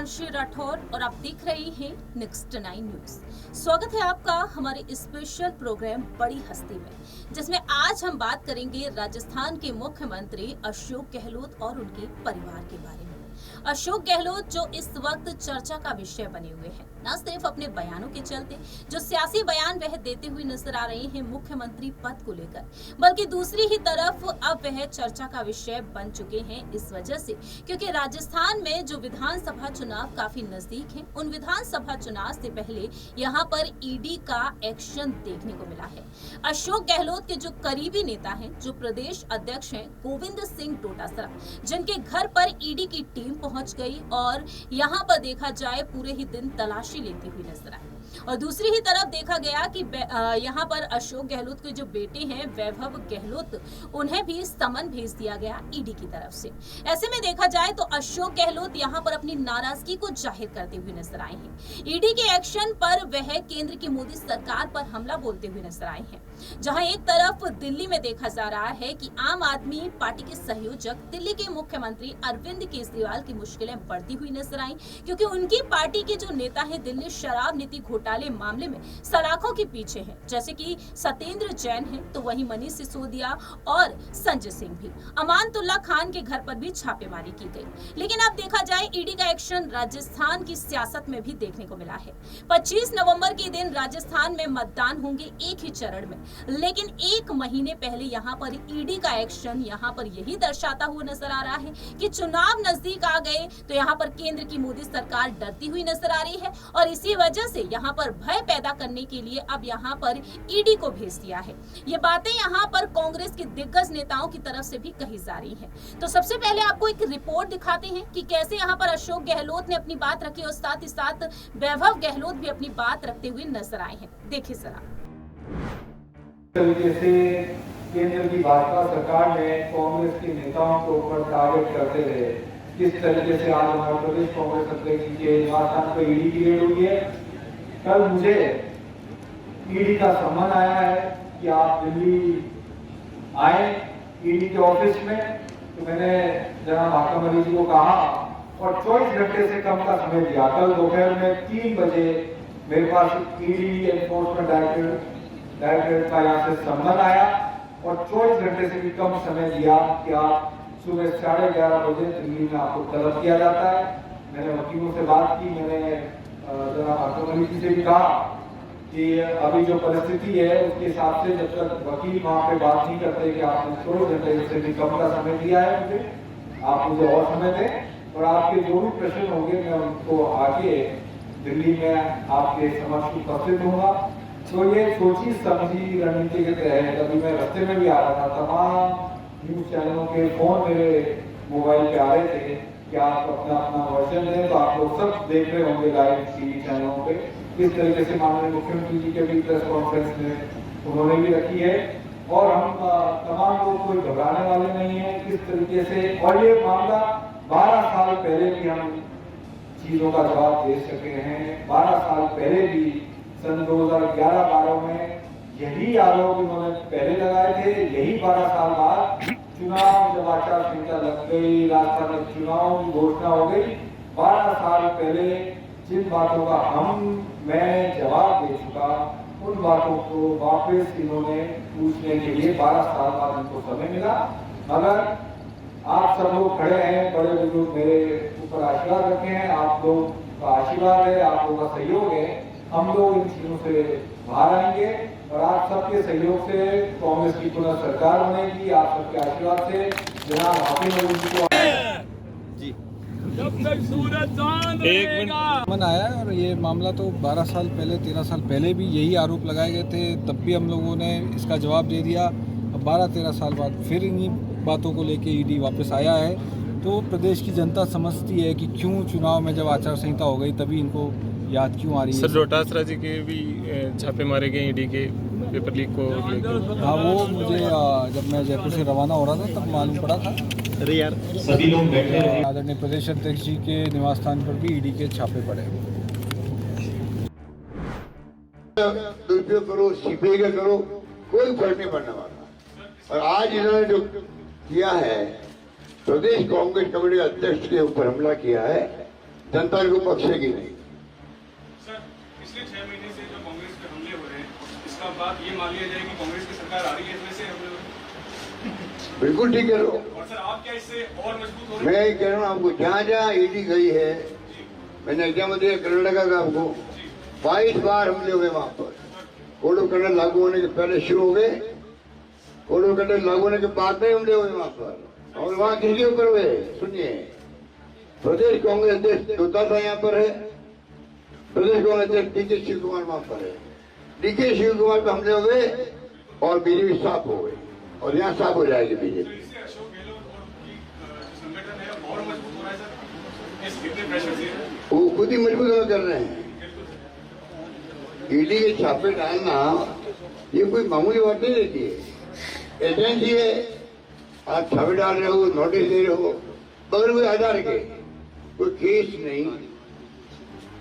हिमांशी राठौर और आप देख रहे हैं नेक्स्ट 9 न्यूज। स्वागत है आपका हमारे स्पेशल प्रोग्राम बड़ी हस्ती में, जिसमें आज हम बात करेंगे राजस्थान के मुख्यमंत्री अशोक गहलोत और उनके परिवार के बारे में। अशोक गहलोत जो इस वक्त चर्चा का विषय बने हुए हैं, न सिर्फ अपने बयानों के चलते जो सियासी बयान वह देते हुए नजर आ रहे हैं मुख्यमंत्री पद को लेकर, बल्कि दूसरी ही तरफ अब वह चर्चा का विषय बन चुके हैं इस वजह से क्योंकि राजस्थान में जो विधानसभा चुनाव काफी नजदीक हैं, उन विधानसभा चुनाव से पहले यहाँ पर ईडी का एक्शन देखने को मिला है। अशोक गहलोत के जो करीबी नेता हैं, जो प्रदेश अध्यक्ष हैं गोविंद सिंह डोटासरा, जिनके घर पर ईडी की टीम पहुंच गई और यहाँ पर देखा जाए पूरे ही दिन तलाशी लेती हुई नजर आई। और दूसरी ही तरफ देखा गया कि यहाँ पर अशोक गहलोत के जो बेटे हैं वैभव गहलोत, उन्हें भी समन भेज दिया गया ईडी की तरफ से। ऐसे में देखा जाए तो अशोक गहलोत यहाँ पर अपनी नाराजगी को जाहिर करते हुए नजर आए हैं। ईडी के एक्शन पर वह केंद्र की मोदी सरकार पर हमला बोलते हुए नजर आए हैं। जहां एक तरफ दिल्ली में देखा जा रहा है कि आम आदमी पार्टी के संयोजक दिल्ली के मुख्यमंत्री अरविंद केजरीवाल की मुश्किलें बढ़ती हुई नजर आई, क्योंकि उनकी पार्टी के जो नेता है दिल्ली शराब नीति घोटाले मामले में सलाखों के पीछे हैं, जैसे कि सत्येंद्र जैन है, तो वहीं मनीष सिसोदिया और संजय सिंह भी। अमानतुल्लाह खान के घर पर भी छापेमारी की गई। लेकिन अब देखा जाए ईडी का एक्शन राजस्थान की सियासत में भी देखने को मिला है। 25 नवंबर के दिन राजस्थान में मतदान होंगे एक ही चरण में, लेकिन एक महीने पहले यहाँ पर ईडी का एक्शन यहाँ पर यही दर्शाता हुआ नजर आ रहा है कि चुनाव नजदीक आ गए तो यहाँ पर केंद्र की मोदी सरकार डरती हुई नजर आ रही है और इसी वजह से यहाँ पर भय पैदा करने के लिए अब यहाँ पर ईडी को भेज दिया है। ये बातें यहाँ पर कांग्रेस के दिग्गज नेताओं की तरफ से भी कही जा रही है। तो सबसे पहले आपको एक रिपोर्ट दिखाते हैं कि कैसे यहाँ पर अशोक गहलोत ने अपनी बात रखी और साथ ही साथ वैभव गहलोत भी अपनी बात रखते हुए नजर आए हैं। देखिए जरा। तरीके से केंद्र की भाजपा सरकार ने कांग्रेस के नेताओं को ऊपर टारगेट करते रहे, किस तरीके से आज हमारे प्रदेश कांग्रेस अध्यक्ष के निवास पर ईडी की रेड हुई है। कल मुझे ईडी का सम्मन आया है कि आप दिल्ली आए ईडी के ऑफिस में, तो मैंने जनाब हाकम जी को कहा और 24 घंटे से कम का समय दिया। कल दोपहर में 3 बजे मेरे पास ईडी एनफोर्समेंट डायरेक्टरेट का यहाँ से सम्मन आया और 24 घंटे से भी कम समय दिया कि आप सुबह 11:30 बजे दिल्ली में आपको तलब किया जाता है। मैंने वकीलों से बात की, मैंने जनाब हाकम जी से भी कहा कि अभी जो परिस्थिति है उसके हिसाब से जब तक वकील वहाँ पे बात नहीं करते कि आपने 24 घंटे से भी कम का समय दिया है मुझे, आप मुझे और समय दें और आपके जो भी प्रश्न होंगे मैं उनको आगे दिल्ली में आपके समक्ष उपस्थित होगा। तो ये सोची समझी रणनीति के तहत अभी मैं रास्ते में भी आ रहा था, तमाम न्यूज चैनलों के फोन मेरे मोबाइल पे आ रहे थे कि आप अपना अपना वर्जन दें। तो आप लोग सब देख रहे होंगे लाइव टीवी चैनलों पे किस तरीके से माननीय मुख्यमंत्री जी के भी प्रेस कॉन्फ्रेंस में उन्होंने भी रखी है और हम तमाम लोग कोई घबराने वाले नहीं है किस तरीके से। और ये मामला 12 साल पहले भी हम चीजों का जवाब दे सके हैं। 12 साल पहले भी सन 2011-12 में यही आरोप उन्होंने पहले लगाए थे। यही 12 साल बाद चुनाव जब आचार संहिता लग गई, राजस्थान में चुनाव की घोषणा हो गई, 12 साल पहले जिन बातों का मैं जवाब दे चुका, उन बातों को वापस इन्होंने पूछने के लिए 12 साल बाद इनको समय मिला। मगर आप सब लोग खड़े हैं, बड़े बुजुर्ग मेरे ऊपर आशीर्वाद रखे हैं, आप लोग का आशीर्वाद है, आप लोगों का सहयोग है, हम लोग इन चीजों से बाहर आएंगे और आप सबके सहयोग से कांग्रेस की पुनः सरकार बनेगी। आप सबके आशीर्वाद से जनाब हाकिम जी जब तक सूरज चांद रहेगा। मन आया और ये मामला तो 12 साल पहले 13 साल पहले भी यही आरोप लगाए गए थे, तब भी हम लोगों ने इसका जवाब दे दिया। अब 12-13 साल बाद फिर इन्हीं बातों को लेके ईडी वापस आया है। तो प्रदेश की जनता समझती है कि क्यों चुनाव में जब आचार संहिता हो गई तभी इनको याद क्यों आ रही है। सर डोटासरा जी के भी छापे मारे गए ईडी के पेपर लीक को लेकर। हाँ, वो मुझे जब मैं जयपुर से रवाना हो रहा था तब मालूम पड़ा था। अरे यार सभी लोग बैठे हैं। आदरणीय प्रदेश अध्यक्ष जी के निवास स्थान पर भी ईडी के छापे पड़े। दुरुपयोग करो, सीपीआई करो, कोई फर्क नहीं पड़ने वाला। और आज इन्होंने जो किया है, प्रदेश कांग्रेस कमेटी के अध्यक्ष के ऊपर हमला किया है, जनता को बख्शेगी नहीं। सर, पिछले 6 महीने से जो कांग्रेस पे हमले हो रहे हैं, इसका बात ये मान लिया जाए कि कांग्रेस की सरकार आ रही है, इसमें से हमले हो रहे हैं। बिल्कुल ठीक कह रहे हो। और सर, आप क्या इससे और मजबूत हो रहे मैं कह रहा हूँ आपको, जहाँ जहाँ ईडी गई है, मैंने एग्जाम दिया कर्नाटका का, आपको 22 बार हमले हुए वहां पर। कोड ऑफ कंडक्ट लागू होने के पहले शुरू हो गए, कोड ऑफ कंडक्ट लागू होने के बाद में हमले हुए वहां पर। और वहां किसके ऊपर हुए? सुनिए, प्रदेश कांग्रेस अध्यक्ष होता था यहाँ पर है, प्रदेश कांग्रेस अध्यक्ष डीके शिव कुमार वहां पर है। डीके शिव कुमार पे हमले हुए और बीजेपी साफ हो गई, और यहाँ साफ हो जाएगी बीजेपी। इससे अशोक गहलोत और उनकी जो संगठन है और मजबूत हो रहा है सर, इस कितने प्रेशर से? वो खुद ही मजबूत कर रहे हैं। ईडी के छापे डालना ये कोई मामूली बात नहीं रहती है। एजेंसी है, आप छापे डाल रहे हो, नोटिस दे रहे हो, बगैर कोई आधार के, कोई केस नहीं,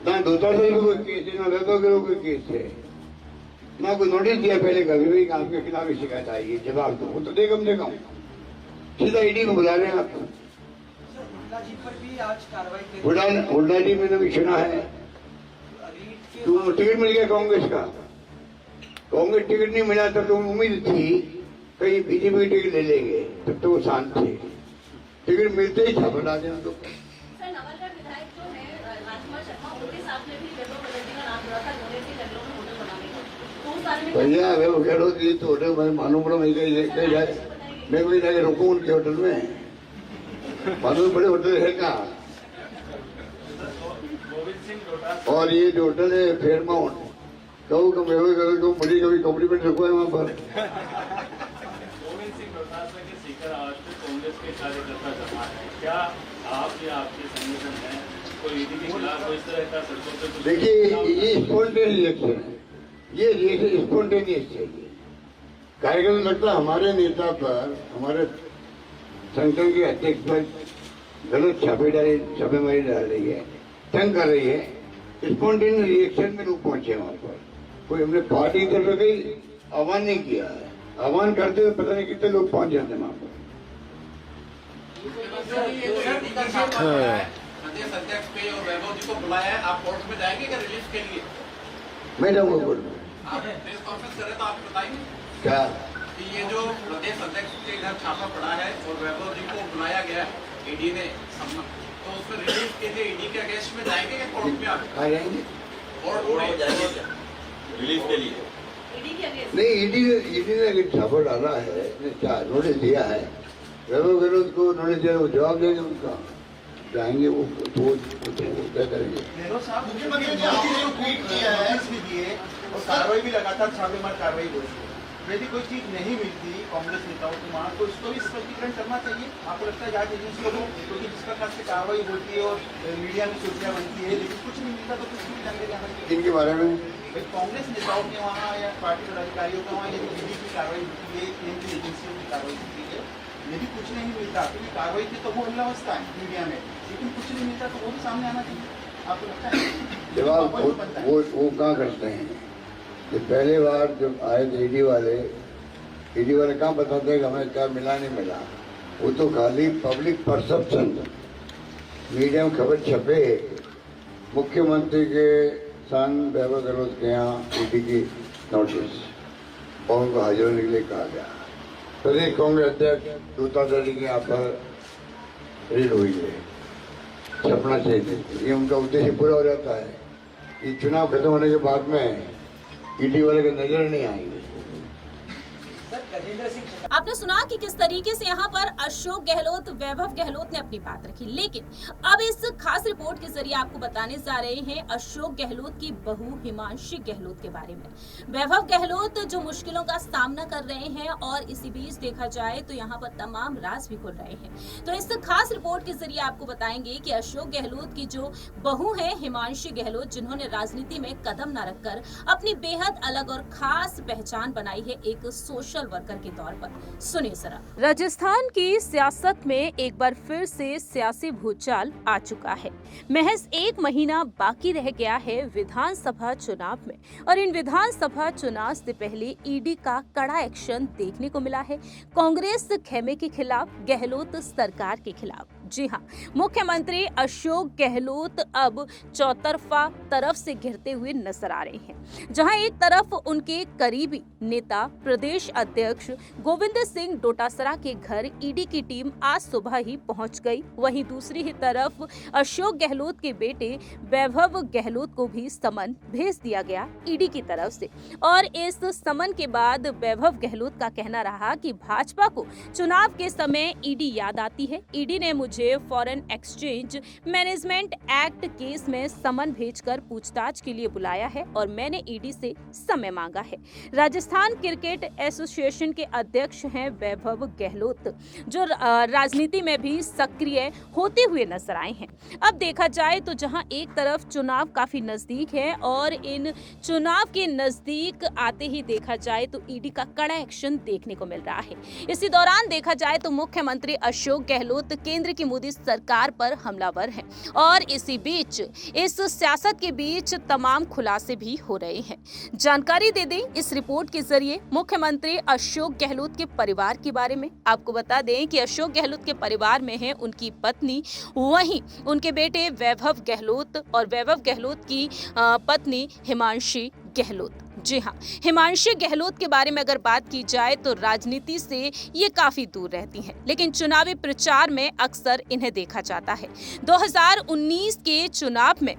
ना दूसरा से कोई केस है, ना वैभव के कोई केस है, ना कोई नोटिस दिया पहले कभी भी कि आपके खिलाफ ही शिकायत आएगी, जवाब दो। वो तो देखम देखा सीधा ईडी को बुला रहे हैं आप। हुड्डा जी मैंने भी सुना है, तो टिकट मिल गया कांग्रेस का। कांग्रेस टिकट नहीं मिला तब तो उम्मीद थी कहीं बीजेपी टिकट ले लेंगे, तब तो वो शांत थे। टिकट मिलते ही छापा डाल देना। तो सर, नवलगढ़ विधायक जो है राजकुमार शर्मा, उनके साथ में भी वैभव गहलोत का नाम जुड़ा था डोनेट के जंगलों में होटल बनाने का, तो उस बारे में भैया वैभव गहलोत जी तो होटल में मालूम पड़ा, मैं कहीं जाए, मैं कहीं जाके रुकूं उनके होटल में, मालूम पड़े होटल है कहाँ। और ये जो होटल है फेयरमाउंट, कहूँ कि वैभव गहलोत को मुझे कभी कॉम्प्लीमेंट रखो है वहाँ पर। गोविंद सिंह डोटासरा के सीकर आज तक कांग्रेस के कार्यकर्ता जमा है, क्या आप या आपके संगठन है कोई ईडी के खिलाफ कोई इस तरह का सड़कों पर कुछ? देखिए, ये स्पॉन्टेनियस इलेक्शन है, ये रिएक्शन स्पॉन्टेनियस चाहिए। कार्यक्रम लगता हमारे नेता पर, हमारे संगठन के अध्यक्ष पर गलत छापेमारी डाल रही है, तंग कर रही है, स्पॉन्टेनियस रिएक्शन में लोग पहुंचे वहां पर। कोई हमने पार्टी की तरफ गई आह्वान नहीं किया है, आह्वान करते हुए पता नहीं कितने लोग पहुंच जाते हैं वहां पर। प्रदेश अध्यक्ष पे और वैभव जी को बुलाया है, आप कोर्ट में जाएंगे क्या रिलीफ के लिए? मैं जाऊंगा कोर्ट में। आप प्रेस कॉन्फ्रेंस करें तो आप बताएंगे क्या कि ये जो प्रदेश अध्यक्ष के इधर छापा पड़ा है और वैभव जी को बुलाया गया है ईडी ने, तो उसमें रिलीफ के लिए ईडी के अगेंस्ट में जाएंगे क्या कोर्ट में? आप आ जाएंगे कोर्ट में जाएंगे क्या रिलीफ के लिए? ईडी के अगेंस्ट नहीं, ईडी ने अगर छापा डाला है, क्या नोटिस दिया है, वैभव गहलोत को नोटिस दिया, वो जवाब देंगे उनका, जाएंगे वो क्या करेंगे। मुख्यमंत्री ने आपने ट्वीट किया है इसलिए, और कार्रवाई भी लगातार छापेमार कार्रवाई हो रही है, यदि कोई चीज नहीं मिलती कांग्रेस नेताओं को वहाँ, तो इसको भी स्पष्टीकरण करना चाहिए। आपको लगता है जांच एजेंसियों को, क्योंकि जिस प्रकार से कार्रवाई होती है और मीडिया में सुर्खियां बनती है, लेकिन कुछ नहीं मिलता तो कुछ भी जानकारी आना चाहिए। इनके बारे में कांग्रेस नेताओं के वहाँ या पार्टी पदाधिकारियों के वहाँ यदि ईडी की कार्रवाई होती है, केंद्रीय एजेंसियों की कार्रवाई होती है, यदि कुछ नहीं मिलता, क्योंकि कार्रवाई की तो वो अवस्था है मीडिया में, लेकिन कुछ नहीं मिलता तो वो भी सामने आना चाहिए। आपको लगता है जवाब वो कहाँ करते हैं? ये पहले बार जब आए थे ईडी वाले कहाँ बताते हैं कि हमें क्या मिला नहीं मिला? वो तो खाली पब्लिक परसेप्शन, मीडिया में खबर छपे, मुख्यमंत्री के संग वैभव गहलोत के यहाँ ईडी की नोटिस और उनको हाजिर होने के लिए कहा गया। प्रदेश कांग्रेस अध्यक्ष दूताधारी के यहाँ पर रेड हुई है, छपना चाहिए, ये उनका उद्देश्य पूरा हो जाता है। ये चुनाव खत्म होने के बाद में ईडी वाले के नजर नहीं आएंगे। आपने सुना कि किस तरीके से यहाँ पर अशोक गहलोत, वैभव गहलोत ने अपनी बात रखी, लेकिन अब इस खास रिपोर्ट के जरिए आपको बताने जा रहे हैं अशोक गहलोत की बहू हिमांशी गहलोत के बारे में। वैभव गहलोत जो मुश्किलों का सामना कर रहे हैं और इसी बीच देखा जाए तो यहाँ पर तमाम राज भी खुल रहे हैं। तो इस खास रिपोर्ट के जरिए आपको बताएंगे कि अशोक गहलोत की जो बहू है हिमांशी गहलोत, जिन्होंने राजनीति में कदम न रखकर अपनी बेहद अलग और खास पहचान बनाई है एक सोशल वर्कर के तौर पर। सुनिए जरा। राजस्थान की सियासत में एक बार फिर से सियासी भूचाल आ चुका है। महज 1 महीना बाकी रह गया है विधानसभा चुनाव में, और इन विधानसभा चुनाव से पहले ईडी का कड़ा एक्शन देखने को मिला है कांग्रेस खेमे के खिलाफ, गहलोत सरकार के खिलाफ। जी हाँ, मुख्यमंत्री अशोक गहलोत अब चौतरफा तरफ से घिरते हुए नजर आ रहे हैं। जहां एक तरफ उनके करीबी नेता प्रदेश अध्यक्ष गोविंद सिंह डोटासरा के घर ईडी की टीम आज सुबह ही पहुंच गई, वहीं दूसरी ही तरफ अशोक गहलोत के बेटे वैभव गहलोत को भी समन भेज दिया गया ईडी की तरफ से। और इस समन के बाद वैभव गहलोत का कहना रहा कि भाजपा को चुनाव के समय ईडी याद आती है। ईडी ने मुझे foreign exchange management act case में समन भेजकर पूछताछ के लिए बुलाया है और मैंने ईडी से समय मांगा है। राजस्थान क्रिकेट एसोसिएशन के अध्यक्ष हैं वैभव गहलोत, जो राजनीति में भी सक्रिय होते हुए नजर आए हैं। अब देखा जाए तो जहां एक तरफ चुनाव काफी नजदीक है और इन चुनाव के नजदीक आते ही देखा जाए तो ईडी का कड़ा एक्शन देखने को मिल रहा है। इसी दौरान देखा जाए तो मुख्यमंत्री अशोक गहलोत केंद्र की मोदी सरकार पर हमलावर हैं और इसी बीच इस सियासत के बीच तमाम खुलासे भी हो रहे हैं। जानकारी दे दें इस रिपोर्ट के जरिए मुख्यमंत्री अशोक गहलोत के परिवार के बारे में। आपको बता दें कि अशोक गहलोत के परिवार में है उनकी पत्नी, वहीं उनके बेटे वैभव गहलोत और वैभव गहलोत की पत्नी हिमांशी गहलोत। जी हाँ, हिमांशी गहलोत के बारे में अगर बात की जाए तो राजनीति से ये काफी दूर रहती हैं, लेकिन चुनावी प्रचार में अक्सर इन्हें देखा जाता है। 2019 के चुनाव में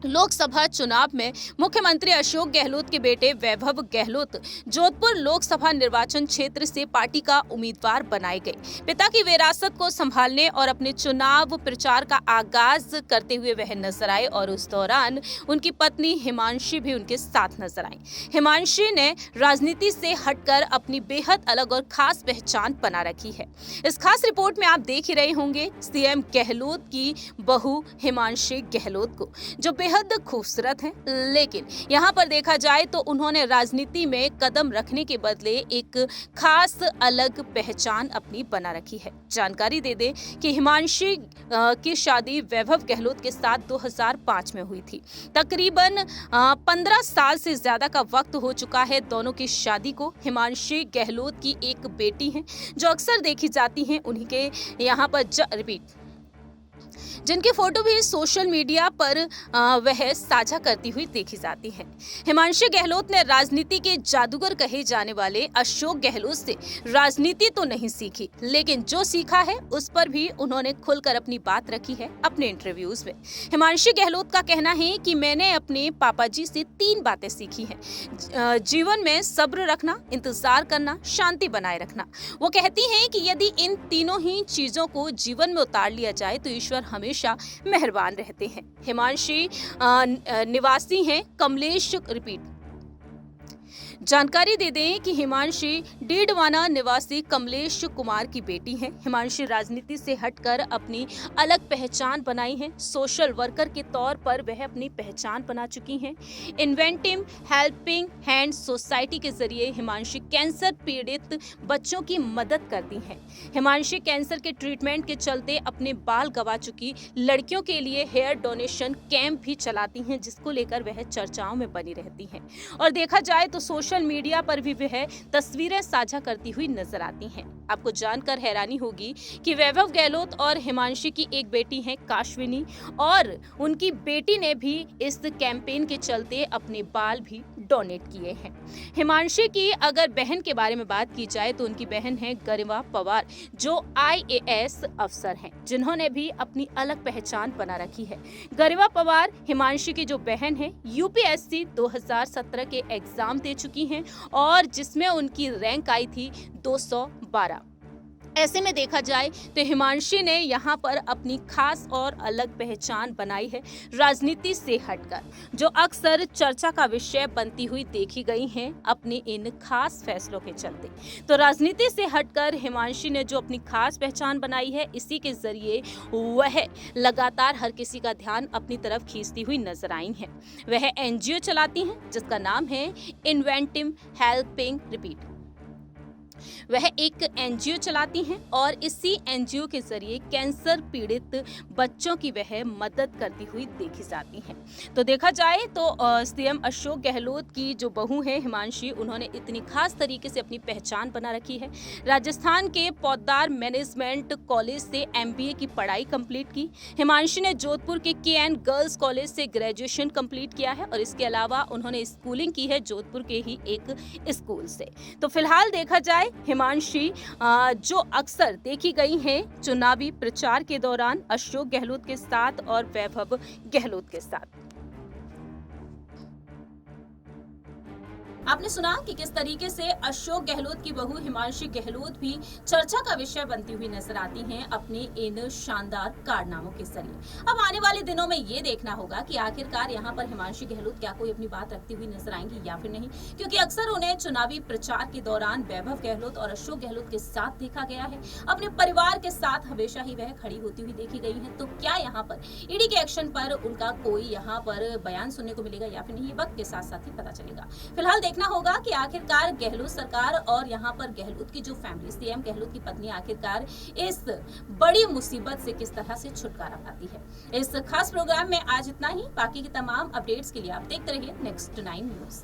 लोकसभा चुनाव में मुख्यमंत्री अशोक गहलोत के बेटे वैभव गहलोत जोधपुर लोकसभा निर्वाचन क्षेत्र से पार्टी का उम्मीदवार बनाए गए। पिता की विरासत को संभालने और अपने चुनाव प्रचार का आगाज करते हुए वह नजर आए और उस दौरान उनकी पत्नी हिमांशी भी उनके साथ नजर आई। हिमांशी ने राजनीति से हटकर अपनी बेहद अलग और खास पहचान बना रखी है। इस खास रिपोर्ट में आप देख ही रहे होंगे सीएम गहलोत की बहू हिमांशी गहलोत को, जो बेहद खूबसूरत हैं, लेकिन यहाँ पर देखा जाए तो उन्होंने राजनीति में कदम रखने के बदले एक खास अलग पहचान अपनी बना रखी है। जानकारी दे दें कि हिमांशी की शादी वैभव गहलोत के साथ 2005 में हुई थी। तकरीबन 15 साल से ज्यादा का वक्त हो चुका है दोनों की शादी को। हिमांशी गहलोत की एक बेटी है जो अक्सर देखी जाती हैं, उन्हीं के यहाँ पर जिनकी फोटो भी सोशल मीडिया पर वह साझा करती हुई देखी जाती है। हिमांशी गहलोत ने राजनीति के जादूगर कहे जाने वाले अशोक गहलोत से राजनीति तो नहीं सीखी, लेकिन जो सीखा है उस पर भी उन्होंने खुलकर अपनी बात रखी है अपने इंटरव्यूज में। हिमांशी गहलोत का कहना है कि मैंने अपने पापा जी से 3 बातें सीखी हैं। जीवन में सब्र रखना, इंतजार करना, शांति बनाए रखना। वो कहती हैं कि यदि इन तीनों ही चीजों को जीवन में उतार लिया जाए तो ईश्वर हमेशा मेहरबान रहते हैं। हिमांशी निवासी हैं कमलेश रिपीट। जानकारी दे दें कि हिमांशी डीडवाना निवासी कमलेश कुमार की बेटी हैं। हिमांशी राजनीति से हटकर अपनी अलग पहचान बनाई है। सोशल वर्कर के तौर पर वह अपनी पहचान बना चुकी हैं। इन्वेंटिव हेल्पिंग हैंड सोसाइटी के जरिए हिमांशी कैंसर पीड़ित बच्चों की मदद करती हैं। हिमांशी कैंसर के ट्रीटमेंट के चलते अपने बाल गंवा चुकी लड़कियों के लिए हेयर डोनेशन कैंप भी चलाती हैं, जिसको लेकर वह चर्चाओं में बनी रहती हैं। और देखा जाए तो सोशल मीडिया पर भी वह तस्वीरें साझा करती हुई नजर आती हैं। आपको जानकर हैरानी होगी कि वैभव गहलोत और हिमांशी की एक बेटी है काश्विनी, और उनकी बेटी ने भी इस कैंपेन के चलते अपने बाल भी डोनेट किए हैं। हिमांशी की अगर बहन के बारे में बात की जाए तो उनकी बहन है गरिमा पवार, जो IAS अफसर हैं, जिन्होंने भी अपनी अलग पहचान बना रखी है। गरिमा पवार हिमांशी की जो बहन है UPSC 2017 के एग्जाम दे चुकी हैं और जिसमें उनकी रैंक आई थी 212। ऐसे में देखा जाए तो हिमांशी ने यहाँ पर अपनी खास और अलग पहचान बनाई है राजनीति से हटकर, जो अक्सर चर्चा का विषय बनती हुई देखी गई हैं अपने इन खास फैसलों के चलते। तो राजनीति से हटकर हिमांशी ने जो अपनी खास पहचान बनाई है, इसी के जरिए वह लगातार हर किसी का ध्यान अपनी तरफ खींचती हुई नजर आई हैं। वह NGO चलाती हैं जिसका नाम है इन्वेंटिव हेल्पिंग रिपीट। वह एक एनजीओ चलाती हैं और इसी एनजीओ के जरिए कैंसर पीड़ित बच्चों की वह मदद करती हुई देखी जाती हैं। तो देखा जाए तो सीएम अशोक गहलोत की जो बहू है हिमांशी, उन्होंने इतनी खास तरीके से अपनी पहचान बना रखी है। राजस्थान के पौदार मैनेजमेंट कॉलेज से एमबीए की पढ़ाई कंप्लीट की। हिमांशी ने जोधपुर के केएन गर्ल्स कॉलेज से ग्रेजुएशन कंप्लीट किया है और इसके अलावा उन्होंने स्कूलिंग की है जोधपुर के ही एक स्कूल से। तो फिलहाल देखा जाए हिमांशी जो अक्सर देखी गई हैं चुनावी प्रचार के दौरान अशोक गहलोत के साथ और वैभव गहलोत के साथ। आपने सुना कि किस तरीके से अशोक गहलोत की बहू हिमांशी गहलोत भी चर्चा का विषय बनती हुई नजर आती हैं अपने इन शानदार कारनामों के जरिए। अब आने वाले दिनों में ये देखना होगा कि आखिरकार यहाँ पर हिमांशी गहलोत क्या कोई अपनी बात रखती हुई नजर आएंगी या फिर नहीं, क्योंकि अक्सर उन्हें चुनावी प्रचार के दौरान वैभव गहलोत और अशोक गहलोत के साथ देखा गया है। अपने परिवार के साथ हमेशा ही वह खड़ी होती हुई देखी गई है। तो क्या यहाँ पर ईडी के एक्शन पर उनका कोई यहाँ पर बयान सुनने को मिलेगा या फिर नहीं, ये वक्त के साथ साथ ही पता चलेगा। फिलहाल देखना होगा कि आखिरकार गहलोत सरकार और यहाँ पर गहलोत की जो फैमिली, सीएम गहलोत की पत्नी आखिरकार इस बड़ी मुसीबत से किस तरह से छुटकारा पाती है। इस खास प्रोग्राम में आज इतना ही। बाकी की तमाम अपडेट्स के लिए आप देखते रहिए Next 9 न्यूज।